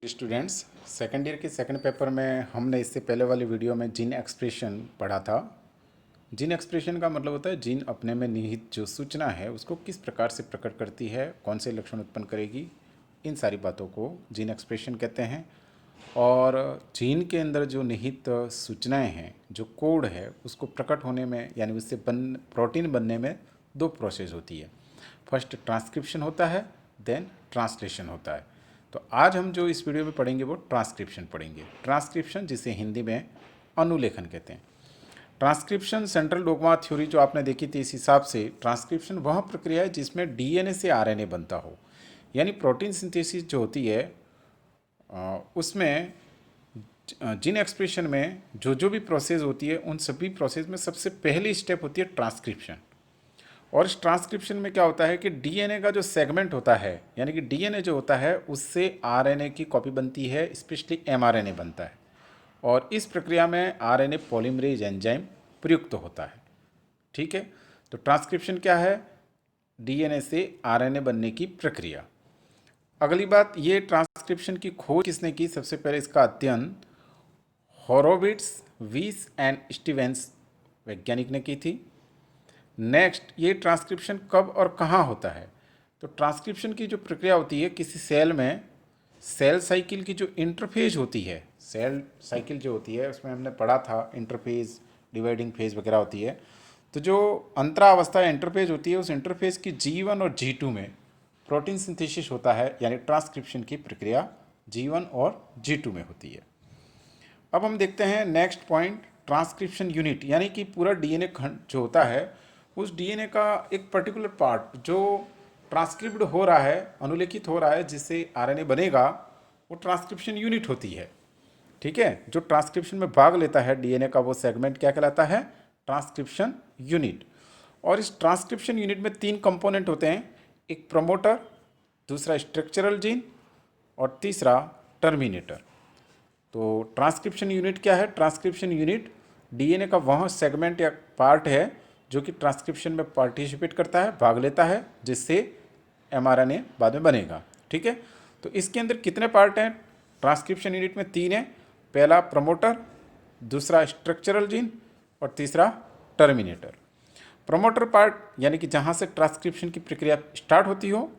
Students, second year के second paper में हमने इससे पहले वाली वीडियो में जीन एक्सप्रेशन पढ़ा था। जीन एक्सप्रेशन का मतलब होता है जीन अपने में निहित जो सूचना है उसको किस प्रकार से प्रकट करती है, कौन से लक्षण उत्पन्न करेगी, इन सारी बातों को जीन एक्सप्रेशन कहते हैं। और जीन के अंदर जो निहित सूचनाएं हैं, जो कोड है, उसको प्रकट होने में यानी उससे प्रोटीन बनने में दो प्रोसेस होती है। फर्स्ट ट्रांसक्रिप्शन होता है, देन ट्रांसलेशन होता है। तो आज हम जो इस वीडियो में पढ़ेंगे वो ट्रांसक्रिप्शन पढ़ेंगे। ट्रांसक्रिप्शन जिसे हिंदी में अनुलेखन कहते हैं। ट्रांसक्रिप्शन सेंट्रल डोग्मा थ्योरी जो आपने देखी थी, इस हिसाब से ट्रांसक्रिप्शन वह प्रक्रिया है जिसमें डीएनए से आरएनए बनता हो। यानी प्रोटीन सिंथेसिस जो होती है उसमें जीन एक्सप्रेशन में जो भी प्रोसेस होती है उन सभी प्रोसेस में सबसे पहली स्टेप होती है ट्रांसक्रिप्शन। और इस ट्रांसक्रिप्शन में क्या होता है कि डीएनए का जो सेगमेंट होता है, यानी कि डीएनए जो होता है उससे आरएनए की कॉपी बनती है, स्पेशली एमआरएनए बनता है। और इस प्रक्रिया में आरएनए पॉलीमरेज एंजाइम प्रयुक्त होता है। ठीक है, तो ट्रांसक्रिप्शन क्या है? डीएनए से आरएनए बनने की प्रक्रिया। अगली बात, ये ट्रांसक्रिप्शन की खोज किसने की? सबसे पहले इसका अध्ययन हॉरोविट्ज, वीस एंड स्टीवेंस वैज्ञानिक ने की थी। नेक्स्ट, ये ट्रांसक्रिप्शन कब और कहाँ होता है? तो ट्रांसक्रिप्शन की जो प्रक्रिया होती है किसी सेल में, सेल साइकिल की जो इंटरफेज होती है, सेल साइकिल जो होती है उसमें हमने पढ़ा था इंटरफेज, डिवाइडिंग फेज वगैरह होती है। तो जो अंतरावस्था इंटरफेज होती है, उस इंटरफेज की G1 और G2 में प्रोटीन सिंथेसिस होता है, यानी ट्रांसक्रिप्शन की प्रक्रिया G1 और G2 में होती है। अब हम देखते हैं नेक्स्ट पॉइंट, ट्रांसक्रिप्शन यूनिट, यानी कि पूरा डीएनए खंड जो होता है, उस डीएनए का एक पर्टिकुलर पार्ट जो ट्रांसक्रिप्ट हो रहा है, अनुलेखित हो रहा है, जिससे आरएनए बनेगा, वो ट्रांसक्रिप्शन यूनिट होती है। ठीक है, जो ट्रांसक्रिप्शन में भाग लेता है डीएनए का वो सेगमेंट क्या कहलाता है? Transcription unit. और इस ट्रांसक्रिप्शन यूनिट में तीन कंपोनेंट होते हैं, एक प्रमोटर, दूसरा स्ट्रक्चरल जीन और तीसरा टर्मिनेटर। तो ट्रांसक्रिप्शन यूनिट क्या है? ट्रांसक्रिप्शन यूनिट डीएनए का वह सेगमेंट या पार्ट है जो कि ट्रांसक्रिप्शन में पार्टिसिपेट करता है, भाग लेता है, जिससे एमआरएनए बाद में बनेगा। ठीक है, तो इसके अंदर कितने पार्ट हैं? ट्रांसक्रिप्शन यूनिट में तीन है। पहला प्रमोटर, दूसरा स्ट्रक्चरल जीन और तीसरा टर्मिनेटर। प्रमोटर पार्ट यानी कि जहाँ से ट्रांसक्रिप्शन की प्रक्रिया स्टार्ट होती हो,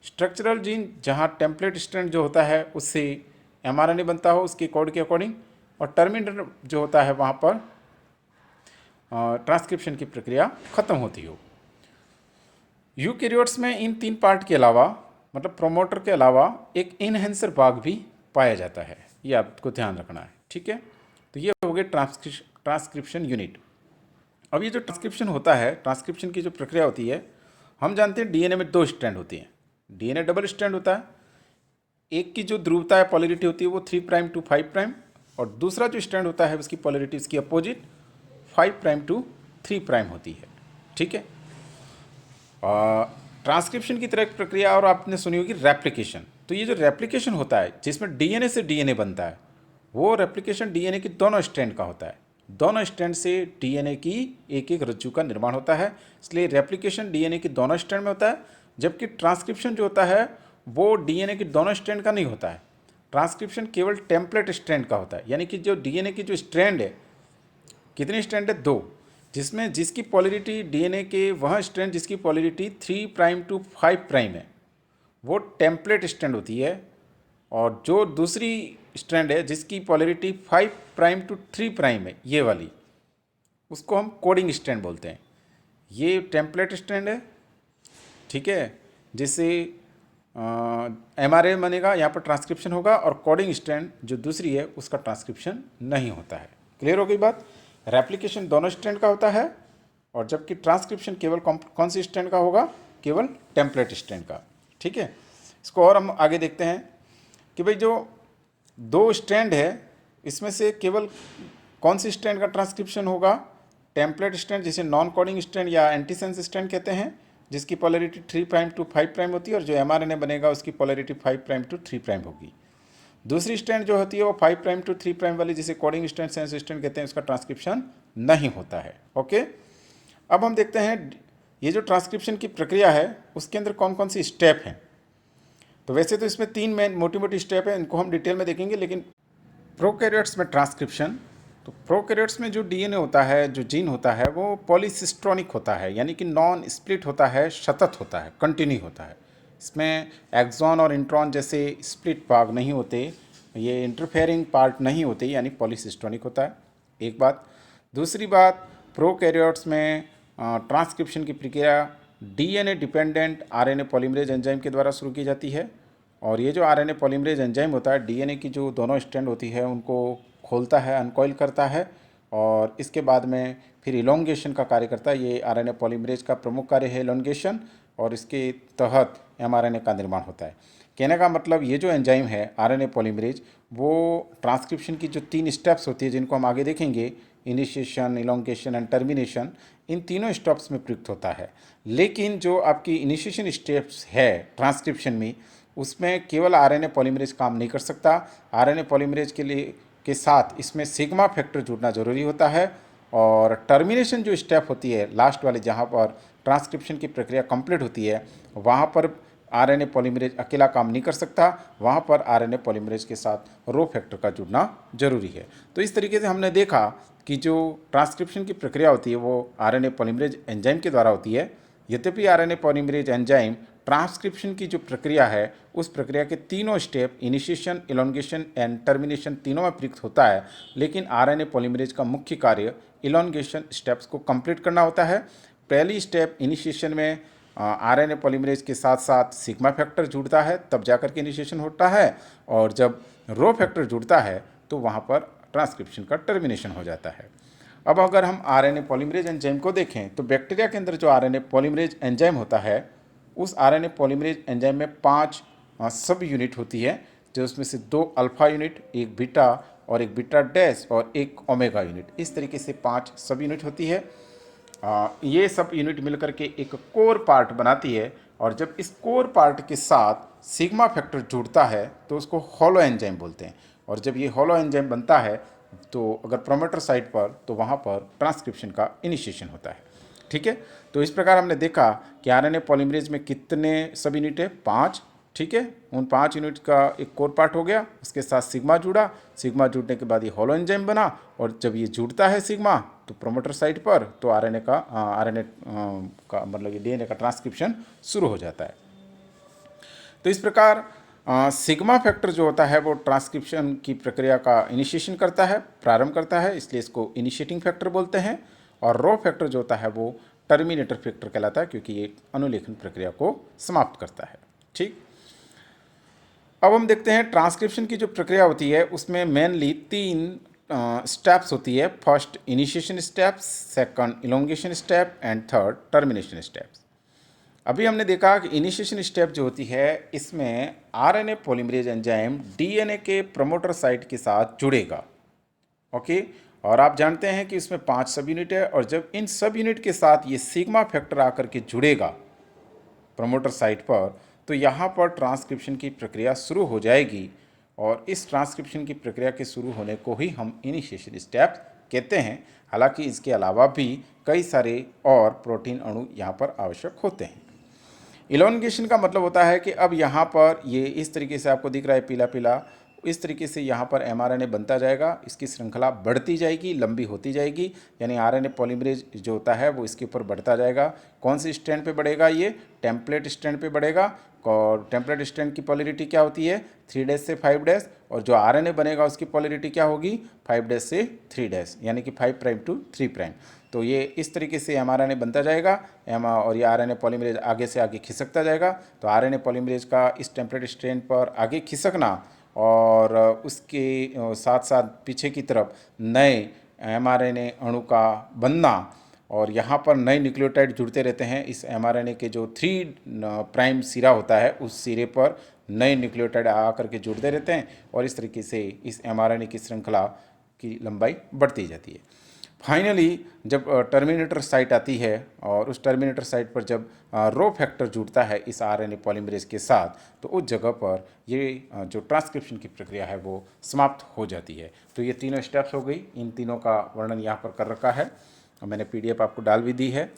स्ट्रक्चरल जीन जहाँ टेम्पलेट स्ट्रैंड जो होता है उससे एमआरएनए बनता हो उसके कोड के अकॉर्डिंग, और टर्मिनेटर जो होता है वहाँ पर ट्रांसक्रिप्शन की प्रक्रिया खत्म होती हो। यूकैरियोट्स में इन तीन पार्ट के अलावा, मतलब प्रोमोटर के अलावा, एक इनहेंसर भाग भी पाया जाता है, ये आपको ध्यान रखना है। ठीक है, तो ये हो गए ट्रांसक्रिप्शन यूनिट। अब ये जो ट्रांसक्रिप्शन होता है, ट्रांसक्रिप्शन की जो प्रक्रिया होती है, हम जानते हैं डीएनए में दो स्ट्रैंड होती हैं। डीएनए डबल स्ट्रैंड होता है, एक की जो ध्रुवता है, पॉलरिटी होती है वो 3 प्राइम टू 5 प्राइम, और दूसरा जो स्ट्रैंड होता है उसकी पॉलरिटी इसकी अपोजिट 5 प्राइम टू 3 प्राइम होती है। ठीक है, ट्रांसक्रिप्शन की तरह एक प्रक्रिया और आपने सुनी होगी रेप्लिकेशन। तो ये जो रेप्लिकेशन होता है जिसमें डीएनए से डीएनए बनता है, वो रेप्लिकेशन डीएनए की दोनों स्ट्रैंड का होता है। दोनों स्ट्रैंड से डीएनए की एक एक रज्जु का निर्माण होता है, इसलिए रेप्लिकेशन डीएनए की दोनों स्ट्रैंड में होता है। जबकि ट्रांसक्रिप्शन जो होता है वो डीएनए की दोनों स्ट्रैंड का नहीं होता है। ट्रांसक्रिप्शन केवल टेम्पलेट स्ट्रैंड का होता है, यानी कि जो डीएनए की जो स्ट्रैंड है, कितनी स्ट्रैंड है? दो, जिसमें जिसकी पॉलरिटी डीएनए के वह स्ट्रैंड जिसकी पॉलरिटी 3 प्राइम टू 5 प्राइम है, वो टेम्पलेट स्ट्रैंड होती है। और जो दूसरी स्ट्रैंड है जिसकी पॉलरिटी 5 प्राइम टू 3 प्राइम है, ये वाली, उसको हम कोडिंग स्ट्रैंड बोलते हैं। ये टेम्पलेट स्ट्रैंड है, ठीक है, जिससे एमआरएनए बनेगा, यहाँ पर ट्रांसक्रिप्शन होगा, और कोडिंग स्ट्रैंड जो दूसरी है उसका ट्रांसक्रिप्शन नहीं होता है। क्लियर हो गई बात? रेप्लिकेशन दोनों स्ट्रैंड का होता है, और जबकि ट्रांसक्रिप्शन केवल कौन सी स्ट्रैंड का होगा? केवल टेम्पलेट स्ट्रैंड का। ठीक है, इसको और हम आगे देखते हैं कि भाई जो दो स्ट्रैंड है इसमें से केवल कौन सी स्ट्रैंड का ट्रांसक्रिप्शन होगा? टेम्पलेट स्ट्रैंड, जिसे नॉन कोडिंग स्ट्रैंड या एंटीसेंस स्ट्रैंड कहते हैं, जिसकी पॉलरिटी 3 प्राइम टू 5 प्राइम होती है, और जो एमआरएनए बनेगा उसकी पॉलरिटी 5 प्राइम टू 3 प्राइम होगी। दूसरी स्ट्रैंड जो होती है वो 5 प्राइम टू 3 प्राइम वाली, जिसे कोडिंग स्ट्रैंड, सेंस स्ट्रैंड कहते हैं, उसका ट्रांसक्रिप्शन नहीं होता है। ओके, अब हम देखते हैं ये जो ट्रांसक्रिप्शन की प्रक्रिया है उसके अंदर कौन कौन सी स्टेप हैं। तो वैसे तो इसमें 3 मेन मोटी-मोटी स्टेप है, इनको हम डिटेल में देखेंगे, लेकिन प्रोकैरियोट्स में ट्रांसक्रिप्शन, तो प्रोकैरियोट्स में जो डीएनए होता है, जो जीन होता है, वो पॉलीसिस्ट्रोनिक होता है, यानी कि नॉन स्प्लिट होता है, सतत होता है, कंटिन्यू होता है। इसमें एक्सॉन और इंट्रॉन जैसे स्प्लिट भाग नहीं होते, ये इंटरफेयरिंग पार्ट नहीं होते, यानी पॉलीसिस्ट्रोनिक होता है। एक बात। दूसरी बात, प्रोकैरियोट्स में ट्रांसक्रिप्शन की प्रक्रिया DNA dependent RNA polymerase enzyme के द्वारा शुरू की जाती है। और ये जो आरएनए पॉलीमरेज एंजाइम होता है, डीएनए की जो दोनों स्ट्रैंड होती है उनको खोलता है, अनकॉइल करता है, और इसके बाद में फिर इलोंगेशन का कार्य करता है। ये आरएनए पॉलीमरेज का प्रमुख कार्य है इलोंगेशन, और इसके तहत एमआरएनए का निर्माण होता है। कहने का मतलब ये जो एंजाइम है आरएनए पॉलीमरेज, वो ट्रांसक्रिप्शन की जो 3 स्टेप्स होती है जिनको हम आगे देखेंगे, इनिशिएशन, इलोंगेशन एंड टर्मिनेशन, इन तीनों स्टेप्स में प्रयुक्त होता है। लेकिन जो आपकी इनिशिएशन स्टेप्स है ट्रांसक्रिप्शन में, उसमें केवल आरएनए पॉलीमरेज काम नहीं कर सकता। आरएनए पॉलीमरेज के साथ इसमें सिग्मा फैक्टर जुड़ना जरूरी होता है। और टर्मिनेशन जो स्टेप होती है लास्ट वाले, जहाँ पर ट्रांसक्रिप्शन की प्रक्रिया कंप्लीट होती है, वहाँ पर आरएनए पॉलीमरेज अकेला काम नहीं कर सकता, वहाँ पर आरएनए पॉलीमरेज के साथ रो फैक्टर का जुड़ना जरूरी है। तो इस तरीके से हमने देखा कि जो ट्रांसक्रिप्शन की प्रक्रिया होती है वो आरएनए पॉलीमरेज एंजाइम के द्वारा होती है। यद्यपि आरएनए पॉलीमरेज एंजाइम ट्रांसक्रिप्शन की जो प्रक्रिया है उस प्रक्रिया के तीनों step, initiation, elongation and termination, तीनों में प्रयुक्त होता है, लेकिन आरएनए पॉलीमरेज का मुख्य कार्य इलोंगेशन स्टेप्स को कंप्लीट करना होता है। पहली स्टेप इनिशिएशन में आरएनए पॉलीमरेज के साथ साथ सिग्मा फैक्टर जुड़ता है, तब जाकर के इनिशिएशन होता है, और जब रो फैक्टर जुड़ता है तो वहाँ पर ट्रांसक्रिप्शन का टर्मिनेशन हो जाता है। अब अगर हम आरएनए पॉलीमरेज एंजाइम को देखें, तो बैक्टीरिया के अंदर जो आरएनए पॉलीमरेज एंजाइम होता है, उस आरएनए पॉलीमरेज एंजाइम में 5 सब यूनिट होती है, जो उसमें से 2 अल्फा यूनिट, एक बीटा और एक बीटा डैश और एक ओमेगा यूनिट, इस तरीके से 5 सब यूनिट होती है। ये सब यूनिट मिलकर के एक कोर पार्ट बनाती है, और जब इस कोर पार्ट के साथ सिग्मा फैक्टर जुड़ता है तो उसको हॉलो एंजाइम बोलते हैं। और जब ये हॉलो एंजाइम बनता है तो अगर प्रोमोटर साइट पर, तो वहाँ पर ट्रांसक्रिप्शन का इनिशिएशन होता है। ठीक है, तो इस प्रकार हमने देखा कि आरएनए पॉलीमरेज में कितने सब यूनिट है, 5। ठीक है, उन 5 यूनिट का एक कोर पार्ट हो गया, उसके साथ सिग्मा जुड़ा, सिग्मा जुड़ने के बाद ये हॉलो एंजाइम बना, और जब ये जुड़ता है सिग्मा तो प्रोमोटर साइट पर, तो आरएनए का मतलब ये डीएनए का ट्रांसक्रिप्शन शुरू हो जाता है। तो इस प्रकार सिग्मा फैक्टर जो होता है वो ट्रांसक्रिप्शन की प्रक्रिया का इनिशिएशन करता है, प्रारंभ करता है, इसलिए इसको इनिशिएटिंग फैक्टर बोलते हैं। और रो फैक्टर जो होता है वो टर्मिनेटर फैक्टर कहलाता है, क्योंकि ये अनुलेखन प्रक्रिया को समाप्त करता है। ठीक, अब हम देखते हैं ट्रांसक्रिप्शन की जो प्रक्रिया होती है उसमें मेनली 3 स्टेप्स होती है। First initiation steps, second elongation step and third termination steps. अभी हमने देखा कि इनिशिएशन स्टेप जो होती है इसमें आरएनए पॉलीमरेज एंजाइम डीएनए के प्रमोटर साइट के साथ जुड़ेगा। ओके, और आप जानते हैं कि इसमें 5 सब यूनिट है, और जब इन सब यूनिट के साथ ये सिग्मा फैक्टर आकर के जुड़ेगा प्रमोटर साइट पर, तो यहाँ पर ट्रांसक्रिप्शन की प्रक्रिया शुरू हो जाएगी। और इस ट्रांसक्रिप्शन की प्रक्रिया के शुरू होने को ही हम इनिशिएशन स्टेप कहते हैं। हालांकि इसके अलावा भी कई सारे और प्रोटीन अणु यहाँ पर आवश्यक होते हैं। इलोंगेशन का मतलब होता है कि अब यहाँ पर ये इस तरीके से आपको दिख रहा है पीला पीला, इस तरीके से यहाँ पर एमआरएनए बनता जाएगा, इसकी श्रृंखला बढ़ती जाएगी, लंबी होती जाएगी, यानी आरएनए पॉलीमरेज जो होता है वो इसके ऊपर बढ़ता जाएगा। कौन सी स्ट्रैंड पे बढ़ेगा? ये टेम्पलेट स्ट्रैंड पे बढ़ेगा। और टेम्पलेट स्ट्रैंड की पॉलिरिटी क्या होती है? 3' से 5', और जो आरएनए बनेगा उसकी पॉलिरिटी क्या होगी? 5' से 3', यानी कि 5' to 3'। तो ये इस तरीके से एमआरएनए बनता जाएगा, और ये आरएनए पॉलीमरेज आगे से आगे खिसकता जाएगा। तो आरएनए पॉलीमरेज का इस टेम्पलेट स्ट्रैंड पर आगे खिसकना, और उसके साथ साथ पीछे की तरफ नए एमआरएनए अणु का बनना, और यहाँ पर नए न्यूक्लियोटाइड जुड़ते रहते हैं। इस एमआरएनए के जो 3' सिरा होता है उस सिरे पर नए न्यूक्लियोटाइड आकर के जुड़ते रहते हैं, और इस तरीके से इस एमआरएनए की श्रृंखला की लंबाई बढ़ती जाती है। फाइनली जब टर्मिनेटर साइट आती है, और उस टर्मिनेटर साइट पर जब रो फैक्टर जुड़ता है इस आरएनए पॉलीमरेज के साथ, तो उस जगह पर ये जो ट्रांसक्रिप्शन की प्रक्रिया है वो समाप्त हो जाती है। तो ये तीनों स्टेप्स हो गई, इन तीनों का वर्णन यहाँ पर कर रखा है, और मैंने PDF आपको डाल भी दी है।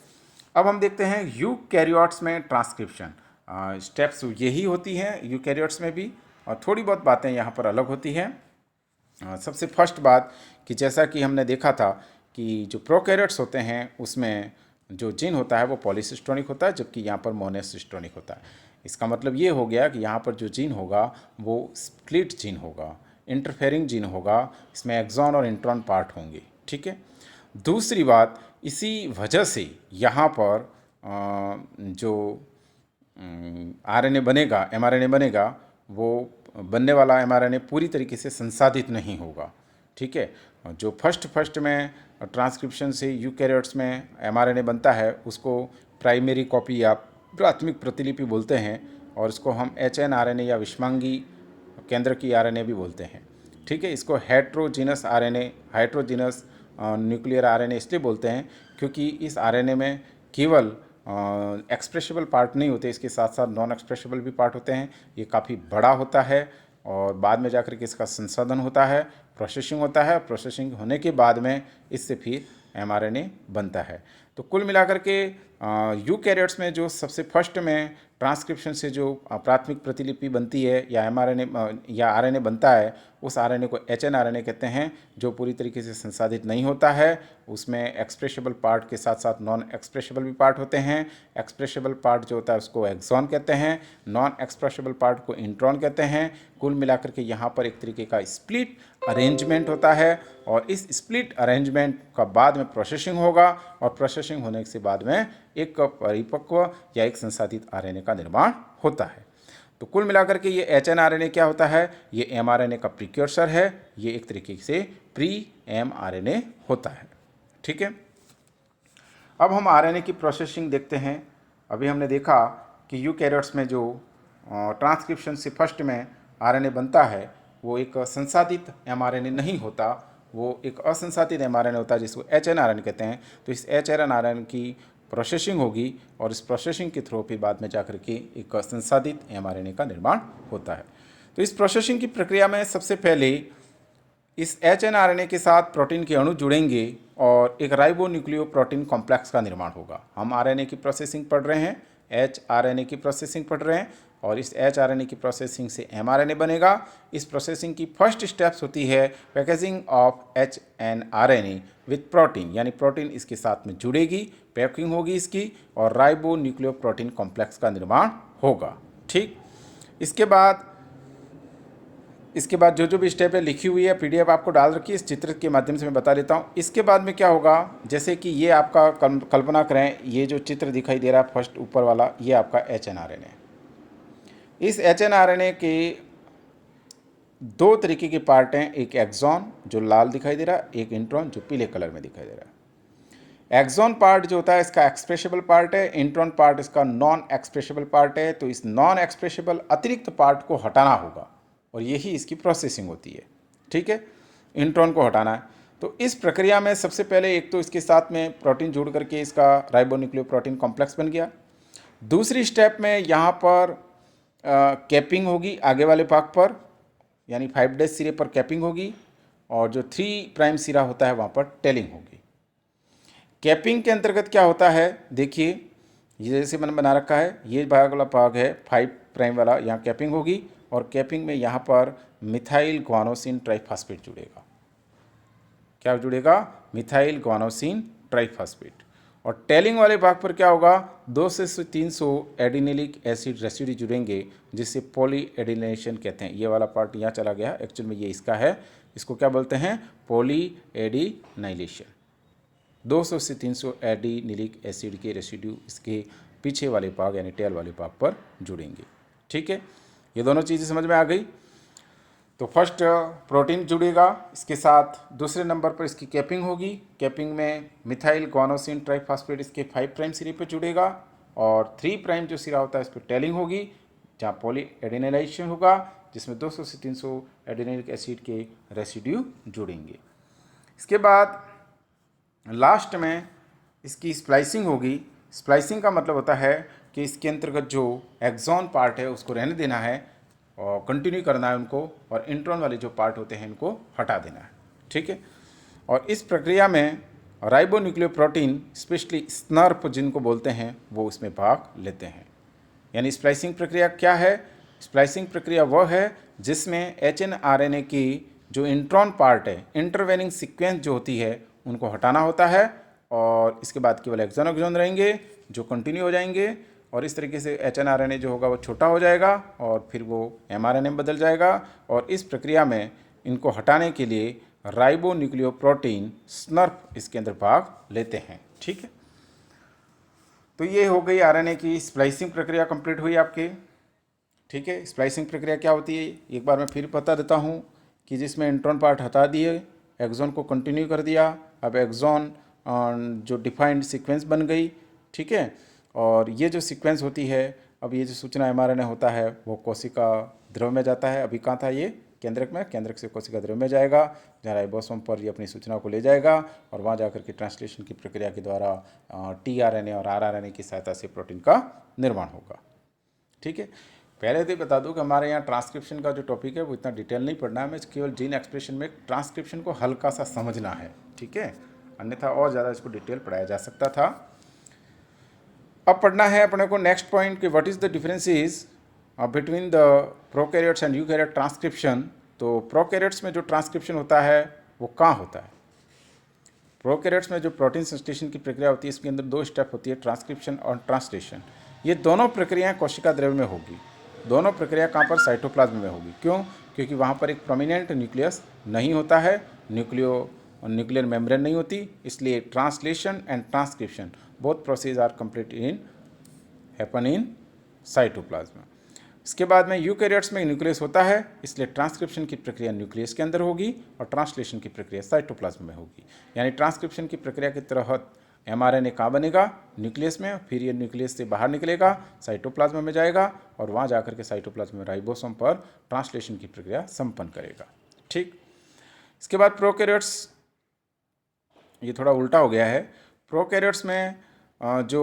अब हम देखते हैं यूकैरियोट्स में ट्रांसक्रिप्शन। स्टेप्स यही होती हैं यूकैरियोट्स में भी, और थोड़ी बहुत बातें यहाँ पर अलग होती हैं। सबसे फर्स्ट बात कि जैसा कि हमने देखा था कि जो प्रोकैरियोट्स होते हैं उसमें जो जीन होता है वो पॉलीसिस्टोनिक होता है, जबकि यहाँ पर मोनोसिस्टोनिक होता है। इसका मतलब ये हो गया कि यहाँ पर जो जीन होगा वो स्प्लिट जीन होगा, इंटरफेयरिंग जीन होगा, इसमें एक्सॉन और इंट्रॉन पार्ट होंगे। ठीक है। दूसरी बात, इसी वजह से यहाँ पर जो आरएनए बनेगा, एमआरएनए बनेगा, वो बनने वाला एमआरएनए पूरी तरीके से संसाधित नहीं होगा। ठीक है। जो फर्स्ट में ट्रांसक्रिप्शन से यूकैरियोट्स में एमआरएनए बनता है उसको प्राइमरी कॉपी या प्राथमिक प्रतिलिपि बोलते हैं, और इसको हम एचएनआरएनए या विषमांगी केंद्र की आरएनए भी बोलते हैं। ठीक है। इसको हेट्रोजीनस आरएनए, हाइड्रोजीनस न्यूक्लियर आरएनए इसलिए बोलते हैं क्योंकि इस आरएनए में केवल एक्सप्रेसिबल पार्ट नहीं होते, इसके साथ साथ नॉन एक्सप्रेसिबल भी पार्ट होते हैं। ये काफ़ी बड़ा होता है और बाद में जाकर के इसका संसाधन होता है, प्रोसेसिंग होता है, प्रोसेसिंग होने के बाद में इससे फिर एमआरएनए बनता है। तो कुल मिलाकर के यूकैरियोट्स में जो सबसे फर्स्ट में ट्रांसक्रिप्शन से जो प्राथमिक प्रतिलिपि बनती है या एमआरएनए या आरएनए बनता है, उस आरएनए को एचएनआरएनए कहते हैं, जो पूरी तरीके से संसाधित नहीं होता है। उसमें एक्सप्रेसिबल पार्ट के साथ साथ नॉन एक्सप्रेसिबल भी पार्ट होते हैं। एक्सप्रेसिबल पार्ट जो होता है उसको एक्सॉन कहते हैं, नॉन एक्सप्रेसिबल पार्ट को इंट्रॉन कहते हैं। कुल मिलाकर के यहाँ पर एक तरीके का स्प्लिट अरेंजमेंट होता है, और इस स्प्लिट अरेंजमेंट का बाद में प्रोसेसिंग होगा, और प्रोसेसिंग होने के बाद में एक परिपक्व या एक संसाधित आरएनए का निर्माण होता है। तो कुल मिलाकर के ये एचएनआरएनए क्या होता है, ये एमआरएनए का प्रीक्योर्सर है, ये एक तरीके से प्री एमआरएनए होता है। ठीक है। अब हम आरएनए की प्रोसेसिंग देखते हैं। अभी हमने देखा कि यूकैरियोट्स में जो ट्रांसक्रिप्शन से फर्स्ट में आरएनए बनता है वो एक संसाधित एमआरएनए नहीं होता, वो एक असंसाधित एमआरएनए होता है जिसको एचएनआरएनए कहते हैं। तो इस एचएनआरएनए की प्रोसेसिंग होगी, और इस प्रोसेसिंग के थ्रू फिर बाद में जाकर के एक संसाधित एमआरएनए का निर्माण होता है। तो इस प्रोसेसिंग की प्रक्रिया में सबसे पहले इस एचएनआरएनए के साथ प्रोटीन के अणु जुड़ेंगे और एक राइबोन्यूक्लियोप्रोटीन कॉम्प्लेक्स का निर्माण होगा। हम आरएनए की प्रोसेसिंग पढ़ रहे हैं, एचआरएनए की प्रोसेसिंग पढ़ रहे हैं, और इस एचआरएनए की प्रोसेसिंग से एमआरएनए बनेगा। इस प्रोसेसिंग की फर्स्ट स्टेप्स होती है packaging of hnRNA with protein, यानी प्रोटीन इसके साथ में जुड़ेगी, पैकिंग होगी इसकी, और राइबोन्यूक्लियोप्रोटीन कॉम्प्लेक्स का निर्माण होगा। ठीक। इसके बाद जो भी स्टेप है लिखी हुई है, पीडीएफ आपको डाल रखी है, इस चित्र के माध्यम से मैं बता देता हूँ। इसके बाद में क्या होगा, जैसे कि ये आपका कल्पना करें, ये जो चित्र दिखाई दे रहा है फर्स्ट ऊपर वाला, ये आपका एचएनआरएनए। इस एचएनआरएनए के दो तरीके के पार्ट हैं, एक एक्सॉन जो लाल दिखाई दे रहा है, एक इंट्रॉन जो पीले कलर में दिखाई दे रहा है। एक्सॉन पार्ट जो होता है इसका एक्सप्रेसिबल पार्ट है, इंट्रॉन पार्ट इसका नॉन एक्सप्रेसिबल पार्ट है। तो इस नॉन एक्सप्रेसिबल अतिरिक्त पार्ट को हटाना होगा, और यही इसकी प्रोसेसिंग होती है। ठीक है। इंट्रॉन को हटाना है। तो इस प्रक्रिया में सबसे पहले एक तो इसके साथ में प्रोटीन जोड़ करके इसका राइबोन्यूक्लियोप्रोटीन कॉम्प्लेक्स बन गया। दूसरी स्टेप में यहाँ पर कैपिंग होगी आगे वाले भाग पर, यानी 5' सिरे पर कैपिंग होगी, और जो 3' सिरा होता है वहाँ पर टेलिंग होगी। कैपिंग के अंतर्गत क्या होता है, देखिए ये जैसे मैंने बना रखा है, ये भाग वाला भाग है 5' वाला, यहाँ कैपिंग होगी, और कैपिंग में यहाँ पर मिथाइल ग्वानोसिन ट्राइफॉस्फेट जुड़ेगा। क्या जुड़ेगा, मिथाइल ग्वानोसिन ट्राइफॉस्फेट। और टेलिंग वाले भाग पर क्या होगा, 200 से 300 एडिनिलिक एसिड रेसिड्यू जुड़ेंगे, जिससे पॉली एडिनेशन कहते हैं। ये वाला पार्ट यहाँ चला गया, एक्चुअल में ये इसका है, इसको क्या बोलते हैं, पॉली एडिनाइलेशन। 200 से 300 एडिनिलिक एसिड के रेसिड्यू इसके पीछे वाले भाग यानी टेल वाले भाग पर जुड़ेंगे। ठीक है। ये दोनों चीज़ें समझ में आ गई। तो फर्स्ट प्रोटीन जुड़ेगा, इसके साथ दूसरे नंबर पर इसकी कैपिंग होगी। कैपिंग में मिथाइल ग्वानोसिन ट्राइफॉस्फेट इसके 5' सिरे पर जुड़ेगा, और 3' जो सिरा होता है इस पर टेलिंग होगी, जहाँ पॉली एडिनाइलेशन होगा, जिसमें 200 से 300 एडिनिलिक एसिड के रेसिड्यू जुड़ेंगे। इसके बाद लास्ट में इसकी स्प्लाइसिंग होगी। स्प्लाइसिंग का मतलब होता है कि इसके अंतर्गत जो एक्सॉन पार्ट है उसको रहने देना है और कंटिन्यू करना है उनको, और इंट्रॉन वाले जो पार्ट होते हैं इनको हटा देना है। ठीक है। और इस प्रक्रिया में राइबोन्यूक्लियोप्रोटीन, स्पेशली स्नर्प जिनको बोलते हैं, वो इसमें भाग लेते हैं। यानी स्प्लाइसिंग प्रक्रिया क्या है? स्प्लाइसिंग प्रक्रिया वह है जिसमें HNRNA की जो इंट्रॉन पार्ट है, इंटरवेनिंग सीक्वेंस जो होती है, उनको हटाना होता है और इसके बाद केवल एक्सॉन एक्सॉन रहेंगे जो कंटिन्यू हो जाएंगे और इस तरीके से HNRNA जो होगा वो छोटा हो जाएगा और फिर वो mRNA में बदल जाएगा और इस प्रक्रिया में इनको हटाने के लिए राइबो न्यूक्लियोप्रोटीन स्नर्फ इसके अंदर भाग लेते हैं। ठीक है, तो ये हो गई आरएनए की स्प्लाइसिंग प्रक्रिया कंप्लीट हुई आपकी। ठीक है, स्प्लाइसिंग प्रक्रिया क्या होती है एक बार मैं फिर बता देता हूँ कि जिसमें इंट्रॉन पार्ट हटा दिए, एक्सॉन को कंटिन्यू कर दिया, अब एक्सॉन जो डिफाइंड सीक्वेंस बन गई। ठीक है, और ये जो सीक्वेंस होती है, अब ये जो सूचना mRNA होता है वो कोशिका द्रव में जाता है। अभी कहाँ था ये? केंद्रक में, केंद्रक से कोशिका द्रव में जाएगा जहाँ राइबोसोम पर ये अपनी सूचना को ले जाएगा और वहाँ जाकर के ट्रांसलेशन की प्रक्रिया के द्वारा tRNA और rRNA की सहायता से प्रोटीन का निर्माण होगा। ठीक है, पहले तो बता दूं कि हमारे यहाँ ट्रांसक्रिप्शन का जो टॉपिक है वो इतना डिटेल नहीं पढ़ना है, हमें केवल जीन एक्सप्रेशन में ट्रांसक्रिप्शन को हल्का सा समझना है। ठीक है, अन्यथा और ज़्यादा इसको डिटेल पढ़ाया जा सकता था। अब पढ़ना है अपने को नेक्स्ट पॉइंट कि what is the differences between the prokaryotes and eukaryote transcription. तो प्रोकैरियोट्स में जो ट्रांसक्रिप्शन होता है वो कहाँ होता है? प्रोकैरियोट्स में जो प्रोटीन संश्लेषण की प्रक्रिया होती है इसके अंदर 2 स्टेप होती है, ट्रांसक्रिप्शन और ट्रांसलेशन। ये दोनों प्रक्रियाएं कोशिका द्रव्य में होगी। दोनों प्रक्रिया कहाँ पर? साइटोप्लाज्म में होगी। क्यों? क्योंकि वहाँ पर एक प्रोमिनेंट न्यूक्लियस नहीं होता है, न्यूक्लियर मेम्ब्रेन नहीं होती, इसलिए translation and transcription both process are complete happen in cytoplasm. इसके बाद में यूकैरियोट्स में न्यूक्लियस होता है, इसलिए ट्रांसक्रिप्शन की प्रक्रिया न्यूक्लियस के अंदर होगी और ट्रांसलेशन की प्रक्रिया साइटोप्लाज्म में होगी। यानी ट्रांसक्रिप्शन की प्रक्रिया के तहत mRNA कहाँ बनेगा? न्यूक्लियस में, फिर ये न्यूक्लियस से बाहर निकलेगा, साइटोप्लाज्म में जाएगा और वहाँ जाकर के साइटोप्लाज्म में राइबोसोम पर ट्रांसलेशन की प्रक्रिया संपन्न करेगा। ठीक, इसके बाद प्रोकैरियोट्स, ये थोड़ा उल्टा हो गया है। प्रोकैरियोट्स में जो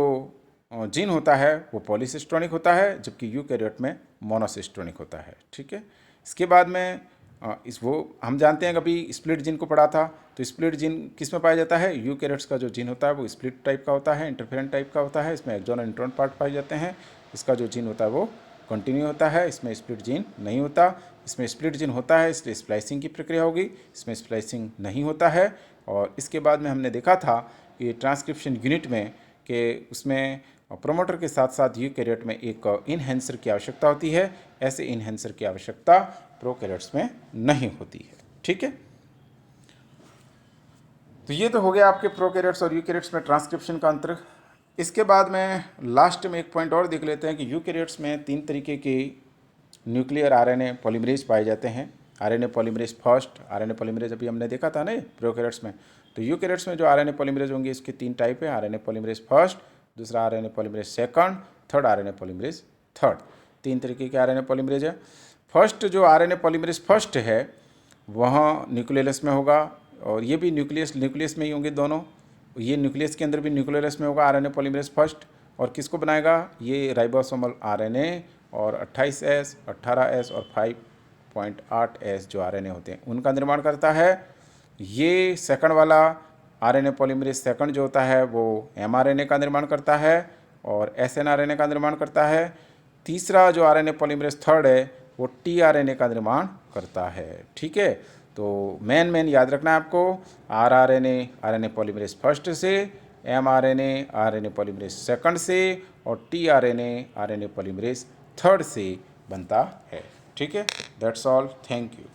जीन होता है वो पॉलीसिस्टोनिक होता है, जबकि यूकैरियोट में मोनोसिस्टोनिक होता है। ठीक है, इसके बाद में हम जानते हैं कभी स्प्लिट जीन को पढ़ा था, तो स्प्लिट जीन किस में पाया जाता है? यूकैरियोट्स का जो जीन होता है वो स्प्लिट टाइप का होता है, इंटरफेरेंट टाइप का होता है, इसमें एक्सॉन और इंट्रॉन पार्ट पाए जाते हैं। इसका जो जीन होता है वो कंटिन्यू होता है, इसमें स्प्लिट जीन नहीं होता। इसमें स्प्लिट जीन होता है इसलिए स्प्लाइसिंग की प्रक्रिया होगी, इसमें स्प्लाइसिंग नहीं होता है। और इसके बाद में हमने देखा था कि ट्रांसक्रिप्शन यूनिट में कि उसमें प्रोमोटर के साथ साथ यूकैरियोट में एक इनहेंसर की आवश्यकता होती है, ऐसे इनहेंसर की आवश्यकता प्रोकैरियोट्स में नहीं होती है। ठीक है, तो ये तो हो गया आपके प्रोकैरियोट्स और यूकैरियोट्स में ट्रांसक्रिप्शन का अंतर। इसके बाद में लास्ट में एक पॉइंट और देख लेते हैं कि यूकैरियोट्स में 3 तरीके के न्यूक्लियर आरएनए पॉलीमरेज पाए जाते हैं। RNA polymerase first, RNA polymerase अभी हमने देखा था ना प्रोकैरियोट्स में। तो यूकैरियोट्स में जो आरएनए पॉलीमरेज होंगे इसके 3 टाइप है, आरएनए पॉलीमरेज फर्स्ट, दूसरा RNA polymerase second, third RNA polymerase third. 3 तरीके के आरएनए पॉलीमरेज है। फर्स्ट जो आरएनए पॉलीमरेज फर्स्ट है वह न्यूक्लियस में होगा और ये भी न्यूक्लियस में ही होंगे दोनों। ये न्यूक्लियस के अंदर भी न्यूक्लियस में होगा आरएनए पॉलीमरेज फर्स्ट। और किसको बनाएगा? ये राइबोसोमल आरएनए और 28S, 18S और 5.8S जो आरएनए होते हैं उनका निर्माण करता है। ये सेकंड वाला आरएनए पॉलीमरेज सेकंड जो होता है वो mRNA का निर्माण करता है और snRNA का निर्माण करता है। तीसरा जो आरएनए पॉलीमरेज थर्ड है वो tRNA का निर्माण करता है। ठीक है, तो मेन याद रखना है आपको, आरएनए पॉलीमरेज फर्स्ट से, mRNA आरएनए पॉलीमरेज सेकंड से और tRNA आरएनए पॉलीमरेज थर्ड से बनता है। ठीक है, दैट्स ऑल, थैंक यू।